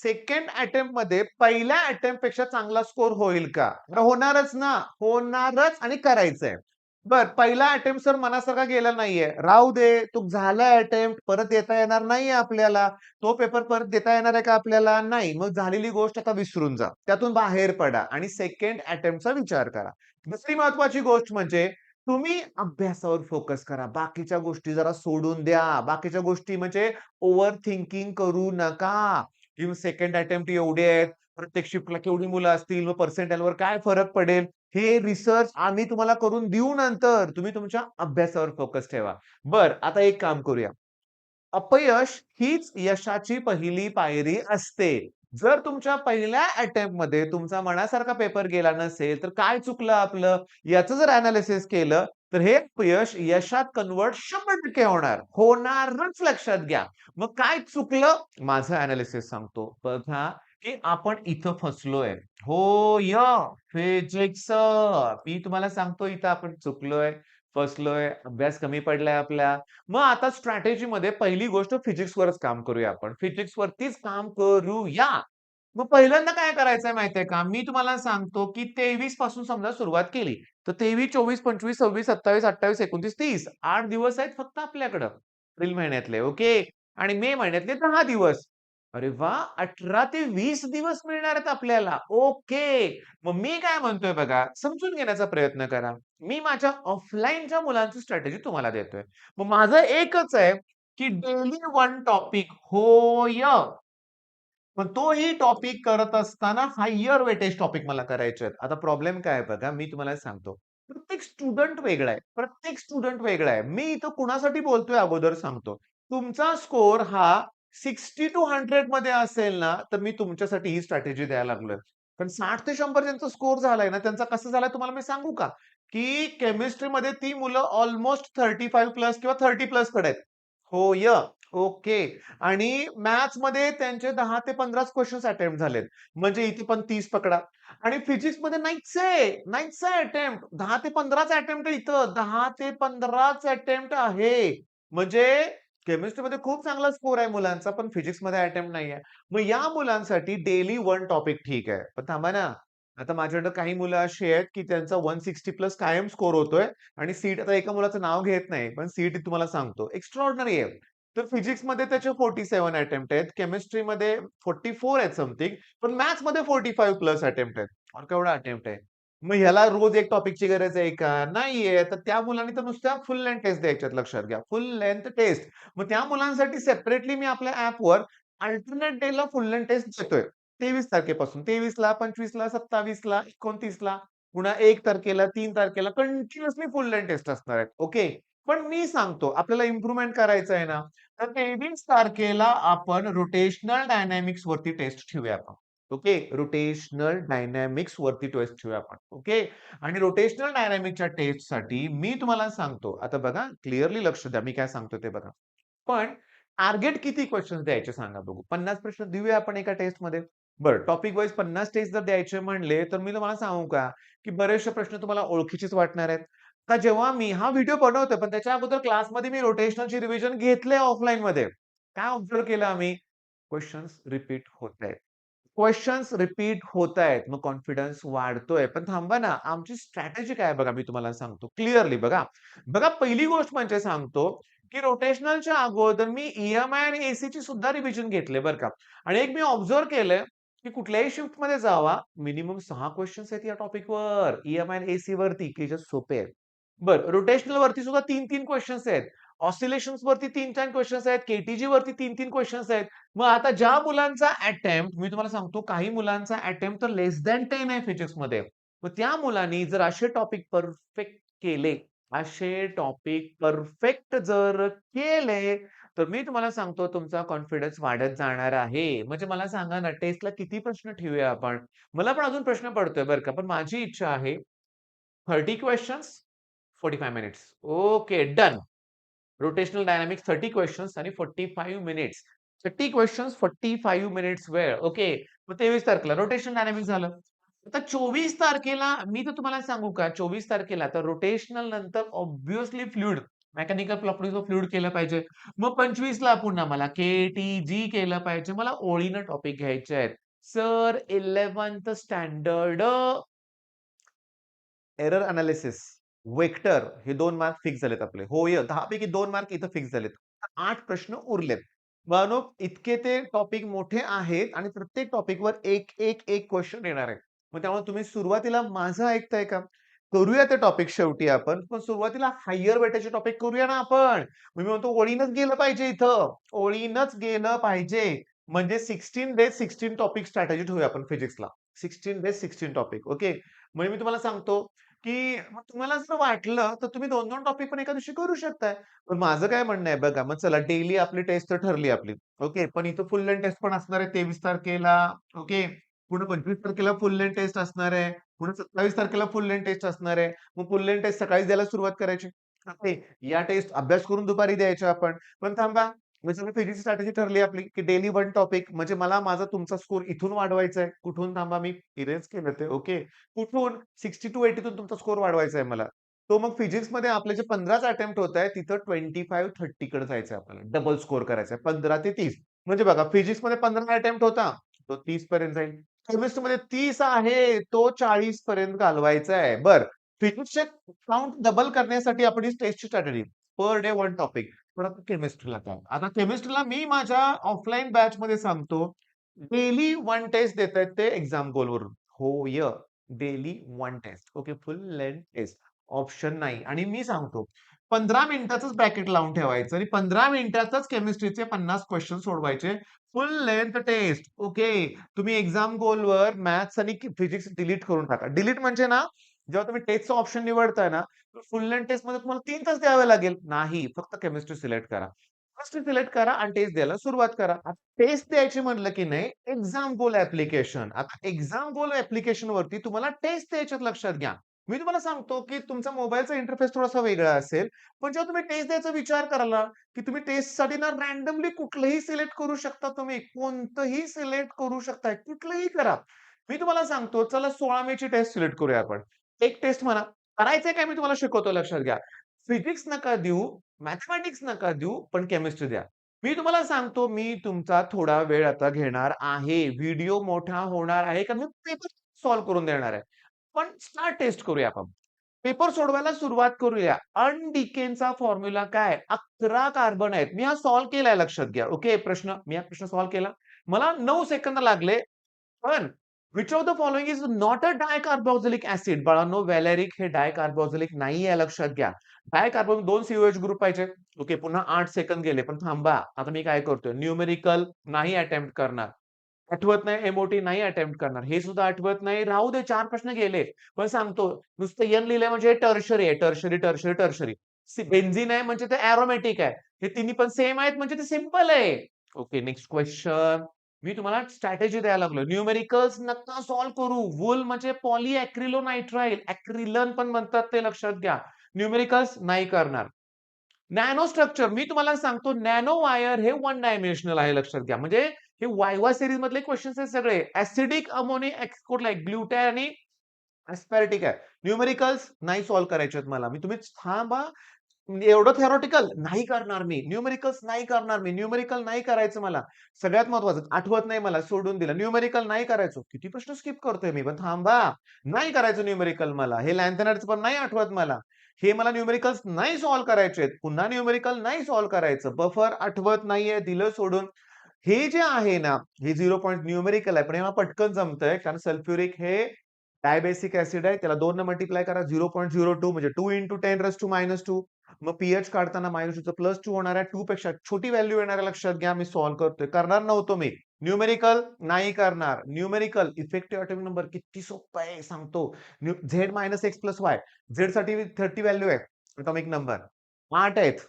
Second attempt मध्ये पहिल्या attempt पेक्षा चांगला स्कोर होईल का? होणारच ना, होणारच आणि करायचंय. बर, पहिला अटेम्प्ट सर मनासारखा गेला नाहीये. राहू दे, तो झाला अटेम्प्ट, परत देता येणार नाहीये आपल्याला. तो पेपर परत देता येणार आहे का आपल्याला? नाही. मग झालेली गोष्ट आता विसरून जा. त्यातून बाहेर पडा आणि सेकंड अटेम्प्टचा विचार करा. दुसरी महत्वाची गोष्ट म्हणजे तुम्ही अभ्यासावर फोकस करा. बाकीच्या गोष्टी जरा सोडून द्या. बाकीच्या गोष्टी म्हणजे ओव्हर थिंकिंग करू नका. की सेकंड अटेम्प्ट एवढे आहेत, प्रत्येक शिफ्टला केवढी मुलं असतील, मग पर्सेंटाइलवर काय फरक पडेल, हे रिसर्च आम्ही तुम्हाला करून देऊ नंतर. तुम्ही तुमच्या अभ्यासावर फोकस ठेवा. बरं, आता एक काम करूया. अपयश हीच यशाची पहिली पायरी असते. जर तुमच्या पहिल्या अटेम्प्टमध्ये तुमचा मनासारखा पेपर गेला नसेल, तर काय चुकलं आपलं? याचं जर एनालिसिस केलं, तर हे अपयश यशात कन्व्हर्ट 100% होणार. होणारच लक्षात घ्या. मग काय चुकलं? माझं एनालिसिस सांगतो. बघा, की आपण इथं फसलोय. हो, फिजिक्स. मी तुम्हाला सांगतो इथं आपण चुकलोय, फसलोय, अभ्यास कमी पडलाय आपला. मग आता स्ट्रॅटेजीमध्ये पहिली गोष्ट फिजिक्सवरच काम करूया आपण. फिजिक्सवरतीच काम करूया. मग पहिल्यांदा काय करायचंय माहितीये का? मी तुम्हाला सांगतो, की 23 पासून समजा सुरुवात केली. तर 23, 24, 25, 26, 27, 28, 29, 30 8 दिवस आहेत फक्त आपल्याकडं. एप्रिल महिन्यातले, ओके. आणि मे महिन्यातले 10 दिवस. अरे वाह! 18 ते 20 दिवस मिळणार आहेत आपल्याला. ओके. मग मी काय म्हणतोय बघा, समजून घेण्याचा प्रयत्न करा. मी माझ्या ऑफलाईनच्या मुलांची स्ट्रॅटेजी तुम्हाला देतोय. मग माझं एकच आहे, की डेली वन टॉपिक होय. पण तोही टॉपिक करत असताना हायर वेटेज टॉपिक मला करायचे आहेत. आता प्रॉब्लेम काय आहे बघा, मी तुम्हाला सांगतो. प्रत्येक स्टुडंट वेगळा आहे. प्रत्येक स्टुडंट वेगळा आहे. मी इथं कुणासाठी बोलतोय अगोदर सांगतो. तुमचा स्कोर हा 60 टू 100 मध्ये असेल ना, तर मी तुमच्यासाठी ही स्ट्रॅटेजी द्यायला लागलोय. पण 60 ते 100 ज्यांचा स्कोर झालाय ना, त्यांचा कसं झालाय तुम्हाला मी सांगू का? की केमिस्ट्रीमध्ये ती मुलं अल्मोस्ट 35 प्लस किंवा 30 प्लस कडे आहेत. होय. ओके. आणि मॅथ्समध्ये त्यांचे 10 ते 15च क्वेशन्स अटेम्प्ट झालेत. म्हणजे इथे पण 30 पकडा. आणि फिजिक्समध्ये नाहीच आहे. नाहीच आहे अटेम्प्ट. 10 ते 15च अटेम्प्ट आहे इथं. 10 ते 15च अटेम्प्ट आहे. म्हणजे केमिस्ट्रीमध्ये खूप चांगला स्कोर आहे मुलांचा, पण फिजिक्समध्ये अटेम्प्ट नाहीये. मग या मुलांसाठी डेली वन टॉपिक ठीक आहे. पण थांबा ना. आता माझ्याकडे काही मुलं अशी आहेत, की त्यांचा 160 प्लस कायम स्कोर होतोय आणि सीट आता एका मुलाचं नाव घेत नाही, पण सीट तुम्हाला सांगतो. एक्स्ट्राऑर्डिनरी आहे. तर फिजिक्समध्ये त्याचे 47 अटेम्प्ट आहेत. केमिस्ट्रीमध्ये 44 आहेत समथिंग. पण मॅथ्समध्ये 45 प्लस अटेम्प्ट आहेत. और केवढा अटेम्प्ट आहे? मग ह्याला रोज एक टॉपिकची गरज आहे का? नाहीये. तर त्या मुलांनी तर नुसत्या फुल लेंथ टेस्ट द्यायच्यात लक्षात घ्या. Full length test. मग त्या मुलांसाठी सेपरेटली मी आपल्या ॲपवर अल्टरनेट डेला फुल लेंथ टेस्ट देतोय. 23 तारखेपासून 23ला, 25ला, 27ला, 29ला, पुन्हा 1 तारखेला, 3 तारखेला कंटिन्युअसली फुल लेंथ टेस्ट असणार आहेत. ओके. पण मी सांगतो आपल्याला इम्प्रूव्हमेंट करायचं आहे ना, तर 23 तारखेला आपण रोटेशनल डायनॅमिक्स वरती टेस्ट ठेवूया आपण. ओके. रोटेशनल डायनॅमिक्स वरती टेस्ट ठेवूया आपण. ओके. आणि रोटेशनल डायनॅमिक्सच्या टेस्टसाठी मी तुम्हाला सांगतो. आता बघा क्लिअरली लक्ष द्या. मी काय सांगतो ते बघा. पण टार्गेट किती क्वेशन्स द्यायचे सांगा बघू. 50 प्रश्न देऊया आपण एका टेस्टमध्ये. बरं, टॉपिक वाईज 50 टेस्ट जर द्यायचे म्हणले, तर मी तुम्हाला सांगू का, की बरेचसे प्रश्न तुम्हाला ओळखीचेच वाटणार आहेत. का जेव्हा मी हा व्हिडिओ बनवतोय, पण त्याच्या अगोदर क्लासमध्ये मी रोटेशनलची रिव्हिजन घेतलंय ऑफलाईनमध्ये. काय ऑब्झर्व्ह केलं आम्ही? क्वेशन्स रिपीट होतायत. क्वेशन्स रिपीट होतायत. मग कॉन्फिडन्स वाढतोय. पण थांबा ना, आमची स्ट्रॅटेजी काय आहे बघा, मी तुम्हाला सांगतो. क्लिअरली बघा. बघा पहिली गोष्ट म्हणजे सांगतो, की रोटेशनलच्या अगोदर मी ई-एम-आय आणि एसीची सुद्धा रिव्हिजन घेतले बरं का. आणि एक मी ऑब्झर्व्ह केलंय, की कुठल्याही शिफ्टमध्ये जावा, मिनिमम 6 क्वेशन्स आहेत या टॉपिकवर. ई-एम-आय आणि एसी वरती, की जे सोपे आहेत. बरं, रोटेशनल वरती सुद्धा 3-3 क्वेशन्स आहेत. ऑसिलेशन्स वरती 3-3 क्वेशन्स आहेत. केटीजी वरती 3-3 क्वेशन्स आहेत. मग आता ज्या मुलांचा अटेम्प्ट मी तुम्हाला सांगतो, काही मुलांचा अटेम्प्ट तर लेस दॅन 10 आहे फिजिक्समध्ये. मग त्या मुलांनी जर असे टॉपिक परफेक्ट केले, असे टॉपिक परफेक्ट जर केले, तर मी तुम्हाला सांगतो तुमचा कॉन्फिडन्स वाढत जाणार आहे. म्हणजे मला सांगा ना, टेस्टला किती प्रश्न ठेवूया आपण? मला पण अजून प्रश्न पडतोय बरं का, पण माझी इच्छा आहे 30 questions, 45 minutes. Okay, done. Rotational dynamics 30 questions आणि 45 मिनिट्स. 30 क्वेशन्स, 45 मिनिट्स वेळ. ओके. मग 23 तारखेला रोटेशनल डायनामिक्स झालं. आता 24 तारखेला मी तर तुम्हाला सांगू का 24 तारखेला तर रोटेशनल नंतर obviously fluid. Mechanical properties of fluid केलं पाहिजे. मग 25ला पुन्हा मला के-टी-जी केलं पाहिजे. मला ओळीनं टॉपिक घ्यायचे आहेत. Sir 11th standard error analysis, vector हे 2 मार्क फिक्स झालेत आपले. होय, 10 पैकी 2 मार्क इथं फिक्स झालेत. 8 प्रश्न उरलेत. बाळांनो, इतके ते टॉपिक मोठे आहेत आणि प्रत्येक टॉपिकवर एक क्वेशन येणार आहे. मग त्यामुळे तुम्ही सुरुवातीला माझं ऐकताय का? करूया ते टॉपिक शेवटी आपण. पण सुरुवातीला हायर वेटेजचे टॉपिक करूया ना आपण. मग मी म्हणतो ओळीनच गेलं पाहिजे इथं. ओळीनच गेलं पाहिजे. म्हणजे 16 डेज 16 टॉपिक स्ट्रॅटेजी ठेवूया आपण फिजिक्सला. 16 डेज 16 टॉपिक. ओके. म्हणजे मी तुम्हाला सांगतो, की मग तुम्हाला जर वाटलं, तर तुम्ही 2-2 टॉपिक पण एका दिवशी करू शकताय. पण माझं काय म्हणणं आहे बघा, मग चला डेली आपली टेस्ट तर ठरली आपली. ओके. पण इथं फुल लेंथ टेस्ट पण असणार आहे 23 तारखेला. ओके. पुन्हा 25 तारखेला फुल लेंथ टेस्ट असणार आहे. पुन्हा 27 तारखेला फुल लेंथ टेस्ट असणार आहे. मग फुल लेंथ टेस्ट सकाळीच द्यायला सुरुवात करायची. ओके. या टेस्ट अभ्यास करून दुपारी द्यायच्या आपण. पण थांबा, म्हणजे सगळी फिजिक्स स्ट्रॅटेजी ठरली आपली, की डेली 1 टॉपिक म्हणजे मला माझा तुमचा स्कोर इथून वाढवायचा आहे. कुठून थांबा मी इरेज केलं ते. ओके. कुठून 60-80 तून तुमचा स्कोर वाढवायचा आहे मला. तो मग फिजिक्समध्ये आपले जे 15च अटेम्प्ट होत आहे, तिथं 25-30 कडे जायचं आहे आपल्याला. डबल स्कोर करायचा आहे. 15 ते 30. म्हणजे बघा फिजिक्समध्ये 15 अटेम्प्ट होता, तो 30 पर्यंत जाईल. केमिस्ट्रीमध्ये 30 आहे, तो 40 पर्यंत घालवायचा आहे. बरं. फिजिक्सचे काउंट डबल करण्यासाठी आपण ही टेस्टची स्ट्रॅटेजी. Per day 1 topic. पण आता केमिस्ट्रीला काय? आता केमिस्ट्रीला मी माझ्या ऑफलाईन बॅचमध्ये सांगतो, डेली 1 टेस्ट देतायत ते एक्झाम गोलवरून. होय. Daily 1 test. Okay. Full length test. Option नाही. आणि मी सांगतो 15 मिनिटाचंच ब्रॅकेट लावून ठेवायचं आणि 15 मिनिटातच केमिस्ट्रीचे 50 क्वेश्चन सोडवायचे. Full length test. ओके. तुम्ही एक्झाम गोलवर मॅथ्स आणि फिजिक्स डिलीट करून टाका. डिलीट म्हणजे ना, जेव्हा तुम्ही टेस्टचा ऑप्शन निवडताय ना, फुल लेंथ टेस्टमध्ये तुम्हाला 3 तास द्यावे लागेल. नाही, फक्त केमिस्ट्री सिलेक्ट करा. केमिस्ट्री सिलेक्ट करा आणि टेस्ट द्यायला सुरुवात करा. टेस्ट द्यायची म्हटलं की नाही, एक्झाम गोल ॲप्लिकेशन. आता एक्झाम गोल ॲप्लिकेशनवरती तुम्हाला टेस्ट द्यायच्यात लक्षात घ्या. मी तुम्हाला सांगतो, की तुमचा मोबाईलचा इंटरफेस थोडासा वेगळा असेल. पण जेव्हा तुम्ही टेस्ट द्यायचा विचार कराल ना, की तुम्ही टेस्टसाठी ना रँडमली कुठलंही सिलेक्ट करू शकता तुम्ही. कोणतंही सिलेक्ट करू शकताय. कुठलंही करा. मी तुम्हाला सांगतो, चला 16 मेची टेस्ट सिलेक्ट करूया आपण. एक टेस्ट म्हणा. करायचंय काय मी तुम्हाला शिकवतो लक्षात घ्या. फिजिक्स नका देऊ, मॅथेमॅटिक्स नका देऊ, पण केमिस्ट्री द्या. मी तुम्हाला सांगतो, मी तुमचा थोडा वेळ आता घेणार आहे. व्हिडिओ मोठा होणार आहे, कारण मी पेपर सॉल्व्ह करून देणार आहे. पण स्टार टेस्ट करूया आपण. पेपर सोडवायला सुरुवात करूया. अनडिकेनचा फॉर्म्युला काय? 11 कार्बन आहेत. मी हा सॉल्व्ह केलाय लक्षात घ्या. ओके, प्रश्न. मी हा प्रश्न सॉल्व्ह केला. मला 9 सेकंद लागले. पण which of the following is not a dicarboxylic acid? बाळांनो, व्हॅलेरिक हे डायकार्बोक्सिलिक नाहीये लक्षात घ्या. डायकार्बन 2 COH ग्रुप पाहिजे. ओके, पुन्हा 8 सेकंद गेले. पण थांबा, आता मी काय करतोय? न्यूमेरिकल नाही अटेम्प्ट करणार. आठवत नाही एम नाही अटेम्प्ट करणार. हे सुद्धा आठवत नाही. राहू दे 4 प्रश्न गेले. पण सांगतो नुसतं एन लिहिलंय म्हणजे टर्शरी आहे. Tertiary, tertiary, tertiary. बेन्झीन आहे म्हणजे ते एरोमॅटिक आहे. हे तिन्ही पण सेम आहेत म्हणजे ते सिंपल आहे. Okay, next question. मी तुम्हाला स्ट्रॅटेजी द्यायला लागलो. न्यूमेरिकल्स नका सॉल्व्ह करू. वूल म्हणजे पॉलीॲक्रिलोनाइट्राइल. ॲक्रिलन पण म्हणतात ते लक्षात घ्या. न्यूमेरिकल्स नाही करणार. नॅनो स्ट्रक्चर मी तुम्हाला सांगतो नॅनो वायर हे 1 डायमेन्शनल आहे लक्षात घ्या. म्हणजे हे वायवा सीरीज मधले क्वेश्चन्स आहेत सगळे. ॲसिडिक अमोनिया कुठला आहे? ग्लुटॅन आणि एस्पॅरेटिक आहे. न्यूमेरिकल्स नाही सॉल्व्ह करायचे आहेत मला. मी तुम्ही थांबा. एवढं थेरॉटिकल नाही करणार मी. न्यूमेरिकल्स नाही करणार मी. न्यूमेरिकल नाही करायचं मला. सगळ्यात महत्वाचं आठवत नाही मला सोडून दिलं. न्यूमेरिकल नाही करायचं. किती प्रश्न स्किप करतोय मी. पण थांबा. नाही करायचं न्यूमेरिकल मला. हे लॅन्थेनाइडचं पण नाही आठवत मला. हे मला न्यूमेरिकल्स नाही सॉल्व्ह करायचे आहेत. पुन्हा न्यूमेरिकल नाही सॉल्व्ह करायचं. बफर आठवत नाहीये. दिलं सोडून. हे जे आहे ना, हे 0 पॉइंट न्यूमेरिकल आहे. पण हे मला पटकन जमतंय कारण सल्फ्युरिक हे डायबेसिक ॲसिड आहे. त्याला 2 ने मल्टिप्लाय करा 0.02 म्हणजे 2 into 10⁻². मग पीएच काढताना -2चं +2 होणार आहे. 2 पेक्षा छोटी व्हॅल्यू येणार आहे लक्षात घ्या. मी सॉल्व्ह करतोय. करणार नव्हतो मी. न्यूमेरिकल नाही करणार. न्यूमेरिकल इफेक्टिव्ह ॲटॉमिक नंबर किती सोपं आहे सांगतो. Z-X+Y. झेडसाठी 30 व्हॅल्यू आहे ॲटॉमिक नंबर. 8 आहेत.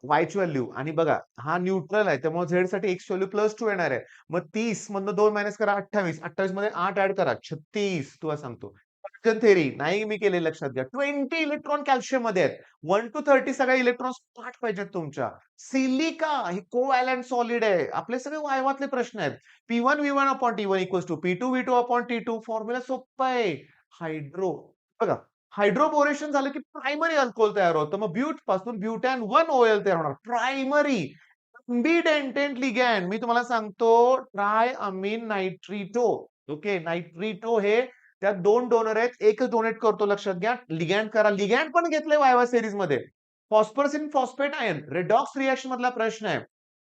वायची व्हॅल्यू आणि बघा हा न्यूट्रल आहे त्यामुळे झेडसाठी एक्स व्हॅल्यू +2 येणार आहे. मग 30 मधनं 2 मायनस करा 28. 28 मध्ये 8 ऍड करा 36. तुला सांगतो. फ्युजन थेअरी नाही मी केले लक्षात घ्या. 20 इलेक्ट्रॉन कॅल्शियम मध्ये आहेत. 1 to 30 सगळे इलेक्ट्रॉन्स पाठ पाहिजेत तुमच्या. सिलिका ही कोव्हॅलंट सॉलिड आहे. आपले सगळे वायवातले प्रश्न आहेत. P1 V1 upon T1 equals to P2 V2 upon T2 formula सोप्पा आहे. हायड्रो बघा हायड्रोबोरेशन झालं की प्रायमरी अल्कोहोल तयार होतं. मग ब्यूट पासून ब्युटॅन 1 ओएल तयार होणार. प्रायमरी अम्बिडेंटेंट लिगॅंड मी तुम्हाला सांगतो ट्राय अमीन नायट्रिटो. ओके, नायट्रिटो हे त्यात 2 डोनर आहेत. एकच डोनेट करतो लक्षात घ्या. लिगॅंड करा. लिगॅंड पण घेतलंय वायवा सीरीजमध्ये. Phosphorus in phosphate ion redox reaction मधला प्रश्न आहे.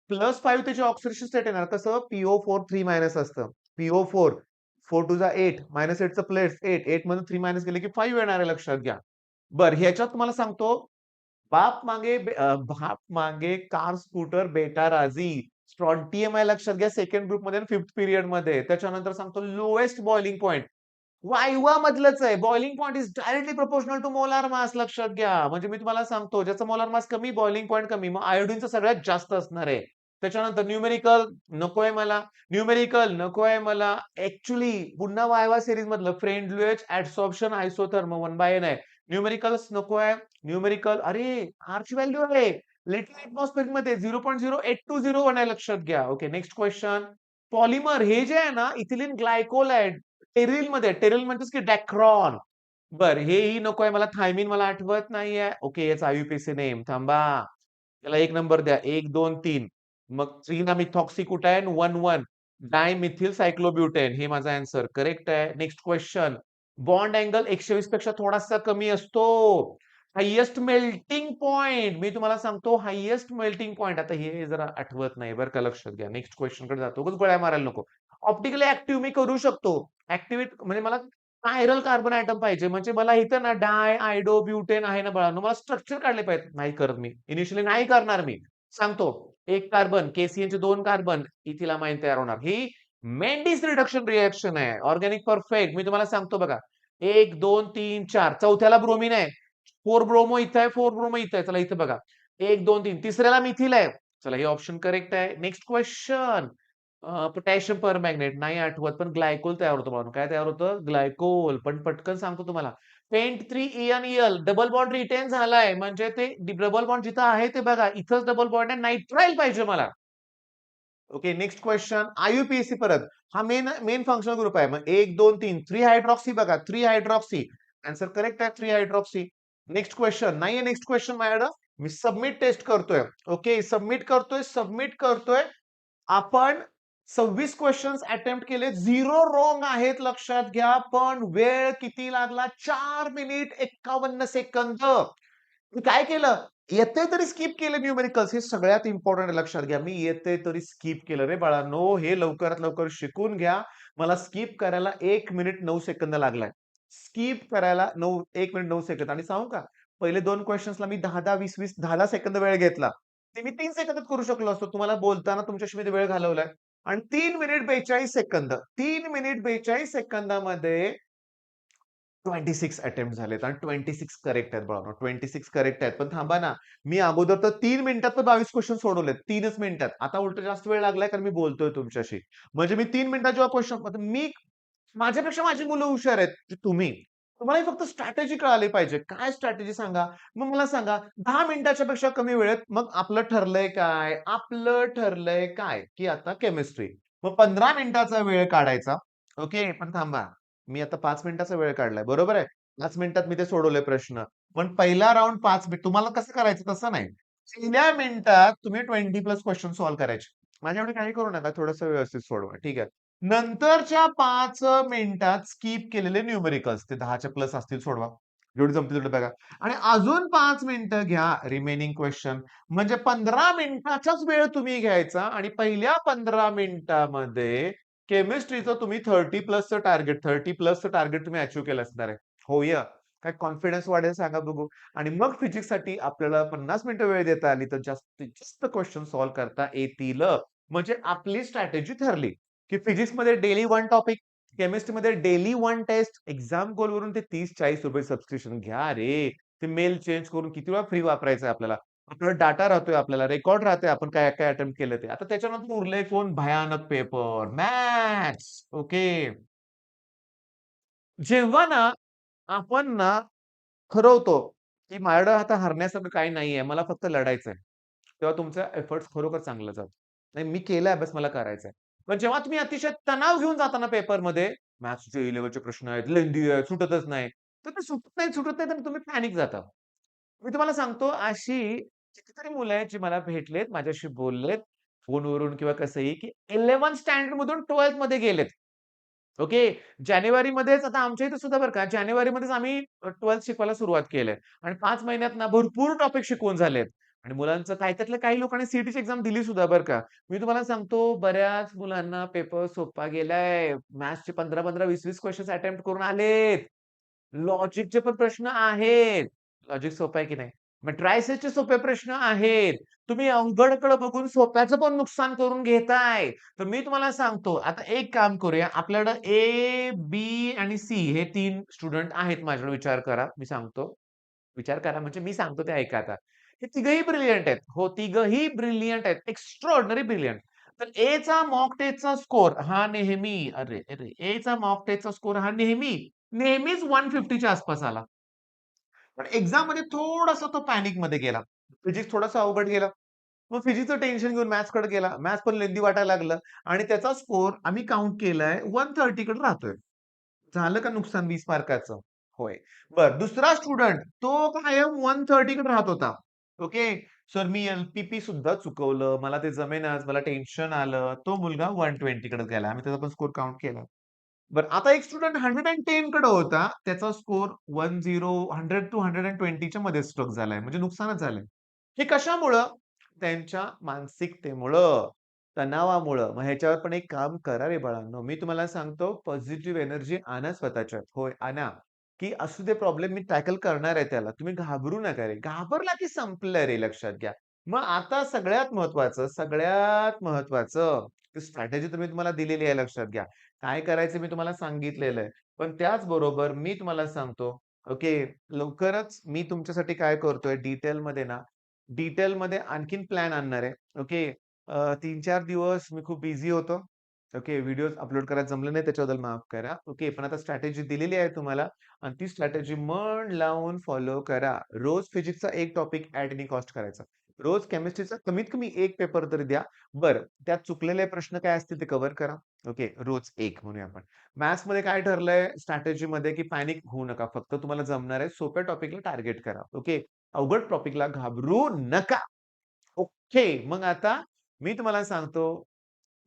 +5 त्याची ऑक्सिडेशन स्टेट येणार. कसं? PO4 3- असतं. PO4 4 टू 8 -8 चं प्लस 8 8 मधून 3 मायनस केले की 5 येणार आहे लक्षात घ्या. बरं ह्याच्यात तुम्हाला सांगतो बाप मागे कार स्कूटर बेटा राजी. स्ट्रॉन्टियम आहे लक्षात घ्या सेकंड ग्रुप मध्ये 5th पिरियड मध्ये. त्याच्यानंतर सांगतो लोएस्ट बॉइलिंग पॉइंट वायवा मधलंच आहे. Boiling point is directly proportional to molar mass लक्षात घ्या. म्हणजे मी तुम्हाला सांगतो ज्याचा मोलार मास कमी बॉइलिंग पॉइंट कमी मग आयोडीनचं सगळ्यात जास्त असणार आहे. त्याच्यानंतर न्यूमेरिकल नकोय मला. न्यूमेरिकल नकोय मला. ऍक्च्युली पुन्हा वायवा सिरीज मधलं फ्रेंडलुएच ऍडसॉर्प्शन आयसोथर्म 1/n आहे. न्यूमेरिकल्स नकोय. न्यूमेरिकल अरे आरची व्हॅल्यू आहे. लिटल एटमॉस्फेअर मध्ये 0.0820 आहे लक्षात घ्या. Okay next question. पॉलिमर हे जे आहे ना इथिलीन ग्लायकोल आहे. टेरिल मध्ये टेरिल म्हणतेस की डॅक्रॉन. बर हेही नकोय मला. थायमिन मला आठवत नाहीये. ओके याचा आयुपीसी नेम थांबा. त्याला 1 नंबर द्या. 1 2 3 मग 3 मिथॉक्सी कुठे आहे? 1 डायमिथिल सायक्लोब्युटेन हे माझा आन्सर करेक्ट आहे. Next question. बॉन्ड अँगल 120 पेक्षा थोडासा कमी असतो. हायेस्ट मेल्टिंग पॉइंट मी तुम्हाला सांगतो हायेस्ट मेल्टिंग पॉइंट आता हे जरा आठवत नाही बरं का लक्षात घ्या. नेक्स्ट क्वेश्चन कडे जातो. उगाच गोळ्या मारायला नको. ऑप्टिकली ऍक्टिव्ह मी करू शकतो. ऍक्टिव्हेट म्हणजे मला कायरल कार्बन ॲटम पाहिजे म्हणजे मला इथं ना डाय आयडो ब्युटेन आहे ना बाळांनो मला स्ट्रक्चर काढले पाहिजे. नाही करत मी. इनिशियली नाही करणार मी. सांगतो. 1 कार्बन केसीएन चे 2 कार्बन इथिलामाइन तयार होणार. ही मेंडिस रिडक्शन रिएक्शन आहे. ऑर्गॅनिक परफेक्ट मी तुम्हाला सांगतो बघा. 1 2 3 4 चौथ्याला ब्रोमीन आहे. 4 ब्रोमो इथं आहे. 4 ब्रोमो इथं आहे. चला इथं बघा. 1 2 3 तिसऱ्याला मिथिल आहे. चला हे ऑप्शन करेक्ट आहे. Next question. पोटॅशियम परमॅग्नेट नाही आठवत पण ग्लायकोल तयार होतं म्हणून काय तयार होतं? ग्लायकोल. पण पटकन सांगतो तुम्हाला. पेंट 3 डबल बॉन्ड रिटेन झालाय म्हणजे ते डबल बॉन्ड जिथं आहे ते बघा इथंच डबल बॉन्ड आहे. नायट्राइल पाहिजे मला. Okay next question. आयुपीएसी परत हा मेन मेन फंक्शनल ग्रुप आहे. मग 1 2 3 3 हायड्रॉक्सी बघा 3 हायड्रॉक्सी. आन्सर करेक्ट आहे 3 हायड्रॉक्सी. नेक्स्ट क्वेश्चन नाहीये नेक्स्ट क्वेश्चन माझ्याकडं. मी सबमिट टेस्ट करतोय. ओके सबमिट करतोय. आपण 26 क्वेश्चन्स अटेम्प्ट केले. 0 रॉंग आहेत लक्षात घ्या. पण वेळ किती लागला? 4 मिनिट 51 सेकंद. मी काय केलं? येते तरी स्किप केलं न्यूमेरिकल्स. हे सगळ्यात इम्पॉर्टंट लक्षात घ्या. मी येते तरी स्किप केलं रे बाळांनो. हे लवकरात लवकर शिकून घ्या. मला स्किप करायला 1 मिनिट 9 सेकंद लागलाय. स्किप करायला 1 मिनिट 9 सेकंद आणि सांगू का? पहिले 2 क्वेश्चन्सला मी 10-10, 20-20, 10-10 सेकंद वेळ घेतला. ते मी 3 सेकंदात करू शकलो असतो. तुम्हाला बोलताना तुमच्याशी मी वेळ घालवलाय. आणि 3 मिनिट 42 सेकंद. 3 मिनिट 42 सेकंदामध्ये 26 अटेम्प्ट झालेत आणि 26 करेक्ट आहेत बाळांनो. 26 करेक्ट आहेत. पण थांबा ना, मी अगोदर तर 3 मिनिटात तर 22 क्वेश्चन सोडवलेत. 3च मिनिटात. आता उलट जास्त वेळ लागलाय कारण मी बोलतोय तुमच्याशी. म्हणजे मी 3 मिनिटात जेव्हा क्वेश्चन मी माझ्यापेक्षा माझी मुलं हुशार आहेत, की तुम्ही. तुम्हाला फक्त स्ट्रॅटेजी कळाली पाहिजे. काय स्ट्रॅटेजी सांगा? मग मला सांगा 10 मिनिटाच्या पेक्षा कमी वेळेत मग आपलं ठरलंय काय? आपलं ठरलंय काय? की आता केमिस्ट्री. मग 15 मिनिटाचा वेळ काढायचा. ओके. पण थांबा. मी आता 5 मिनिटाचा वेळ काढलाय. बरोबर आहे? 5 मिनिटात मी ते सोडवले प्रश्न. पण पहिला राउंड 5 मिनिट. तुम्हाला कसं करायचं तसं नाही. पहिल्या मिनिटात तुम्ही 20 प्लस क्वेश्चन सॉल्व्ह करायचे. माझ्या एवढे काही करू नका. थोडंसं व्यवस्थित सोडवा. ठीक आहे. नंतरच्या 5 मिनिटात स्किप केलेले न्यूमेरिकल्स ते 10च्या प्लस असतील सोडवा. जेवढे जमतील तेवढे बघा. आणि अजून 5 मिनिटं घ्या रिमेनिंग क्वेश्चन. म्हणजे 15 मिनिटाचाच वेळ तुम्ही घ्यायचा आणि पहिल्या 15 मिनिटामध्ये केमिस्ट्रीचं तुम्ही 30 प्लसचं टार्गेट तुम्ही अचीव्ह केलं असणार आहे. होय. काय कॉन्फिडन्स वाढेल सांगा बघू. आणि मग फिजिक्ससाठी आपल्याला 50 मिनिटं वेळ देता आली तर जास्तीत जास्त क्वेश्चन सॉल्व्ह करता येतील. म्हणजे आपली स्ट्रॅटेजी ठरली, की फिजिक्समध्ये डेली 1 टॉपिक, केमिस्ट्रीमध्ये डेली 1 टेस्ट, एक्झाम गोलवरून ते ₹30-40 सबस्क्रिप्शन घ्या रे. ते मेल चेंज करून किती वेळा फ्री वापरायचं आपल्याला. आपला डाटा राहतोय आपल्याला, रेकॉर्ड राहतोय आपण काय-काय अटेम्प्ट केलं ते. आता त्याच्यानंतर उरलंय कोण? भयानक पेपर मॅथ्स. ओके. जेव्हा ना आपण ना ठरवतो, की माझ्याकडे आता हरण्यासारखं काही नाहीये. मला फक्त लढायचंय. तेव्हा तुमचा एफर्ट्स खरोखर चांगला जातो. नाही मी केलाय अभ्यास मला करायचाय. पण जेव्हा तुम्ही अतिशय तणाव घेऊन जाता ना पेपरमध्ये, मॅथ्सचे ए लेव्हलचे प्रश्न आहेत, लेंदी आहेत, सुटतच नाही. तर ते सुटत नाही तर तुम्ही पॅनिक जाता. मी तुम्हाला सांगतो अशी कितीतरी मुलं आहेत जी मला भेटलेत, माझ्याशी बोललेत फोनवरून किंवा कसंही, की 11th स्टँडर्डमधून 12th मध्ये गेलेत. ओके. जानेवारीमध्येच आता आमच्या इथे सुद्धा बरं का, जानेवारीमध्येच आम्ही 12th शिकवायला सुरुवात केलंय आणि 5 महिन्यात ना भरपूर टॉपिक शिकवून झालेत आणि मुलांचं काही त्यातल्या काही लोकांनी सीईटीची एक्झाम दिली सुद्धा बरं का. मी तुम्हाला सांगतो बऱ्याच मुलांना पेपर सोपा गेलाय. मॅथ्सचे 15-15, 20-20 क्वेशन्स अटेम्प्ट करून आलेत. लॉजिकचे पण प्रश्न आहेत. लॉजिक सोपं आहे की नाही? मग ट्रायसेसचे सोपे प्रश्न आहेत. तुम्ही अवघडकडे बघून सोप्याचं पण नुकसान करून घेताय. तर मी तुम्हाला सांगतो, आता एक काम करूया. आपल्याकडं ए, बी आणि सी हे 3 स्टुडंट आहेत माझ्याकडे विचार करा. मी सांगतो. विचार करा म्हणजे मी सांगतो ते ऐका आता. हे तिघंही ब्रिलियंट आहेत. हो, तिघंही ब्रिलियंट आहेत. Extraordinary brilliant. तर एचा मॉक टेस्टचा स्कोर हा नेहमी अरे, अरे! एचा मॉक टेस्टचा स्कोर हा नेहमीच 150च्या आसपास आला. पण एक्झाममध्ये थोडासा तो पॅनिकमध्ये गेला. फिजिक्स थोडासा अवघड गेला. मग फिजिक्सचं टेन्शन घेऊन मॅथ्सकडे गेला. मॅथ्स पण लेंदी वाटायला लागलं आणि त्याचा स्कोर आम्ही काउंट केलाय 130 कडे राहतोय. झालं का नुकसान 20 मार्काचं? होय. बरं दुसरा स्टुडंट तो कायम 130 कडे राहत होता. ओके. सर मी एल सुद्धा चुकवलं. मला ते जमेनाच. मला टेन्शन आलं. तो मुलगा 120 कडे गेला. आम्ही त्याचा पण स्कोर काउंट केला. बरं आता एक स्टुडंट 110 कडे होता. त्याचा स्कोर 10 100 टू 120 च्या मध्ये स्ट्रक झालाय. म्हणजे नुकसानच झालंय. हे कशामुळं? त्यांच्या मानसिकतेमुळं, तणावामुळं. मग ह्याच्यावर पण एक काम करा रे बाळांनो. मी तुम्हाला सांगतो पॉझिटिव्ह एनर्जी आणा स्वतःच्यात. होय, आणा. की असू दे प्रॉब्लेम मी टॅकल करणार आहे त्याला. तुम्ही घाबरू नका रे. घाबरला की संपलं रे लक्षात घ्या. मग आता सगळ्यात महत्वाचं स्ट्रॅटेजी तर मी तुम्हाला दिलेली आहे लक्षात घ्या. काय करायचं मी तुम्हाला सांगितलेलं आहे. पण त्याचबरोबर मी तुम्हाला सांगतो, ओके, लवकरच मी तुमच्यासाठी काय करतोय डिटेलमध्ये आणखीन प्लॅन आणणार आहे. ओके. 3-4 दिवस मी खूप बिझी होतो. ओके. व्हिडिओज अपलोड करायला जमलं नाही त्याच्याबद्दल माफ करा. ओके. पण आता स्ट्रॅटेजी दिलेली आहे तुम्हाला आणि ती स्ट्रॅटेजी मन लावून फॉलो करा. रोज फिजिक्सचा एक टॉपिक ॲट एनी कॉस्ट करायचा. रोज केमिस्ट्रीचा कमीत कमी 1 पेपर तरी द्या. बरं, त्यात चुकलेले प्रश्न काय असतील ते कव्हर करा. ओके. रोज 1 म्हणूया आपण. मॅथ्समध्ये काय ठरलंय स्ट्रॅटेजीमध्ये, की पॅनिक होऊ नका. फक्त तुम्हाला जमणार आहे सोप्या टॉपिकला टार्गेट करा. ओके. अवघड टॉपिकला घाबरू नका. ओके. मग आता मी तुम्हाला सांगतो,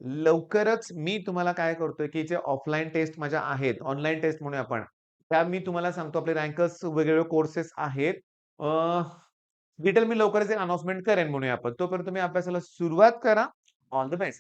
लवकरच मी तुम्हाला काय करतोय, की जे ऑफलाईन टेस्ट माझ्या आहेत, ऑनलाईन टेस्ट म्हणूया आपण. त्या मी तुम्हाला सांगतो आपले रँकर्स वेगवेगळे कोर्सेस आहेत. डिटेल मी लवकरच एक अनाउन्समेंट करेन म्हणूया आपण. तोपर्यंत तुम्ही अभ्यासाला सुरुवात करा. All the best.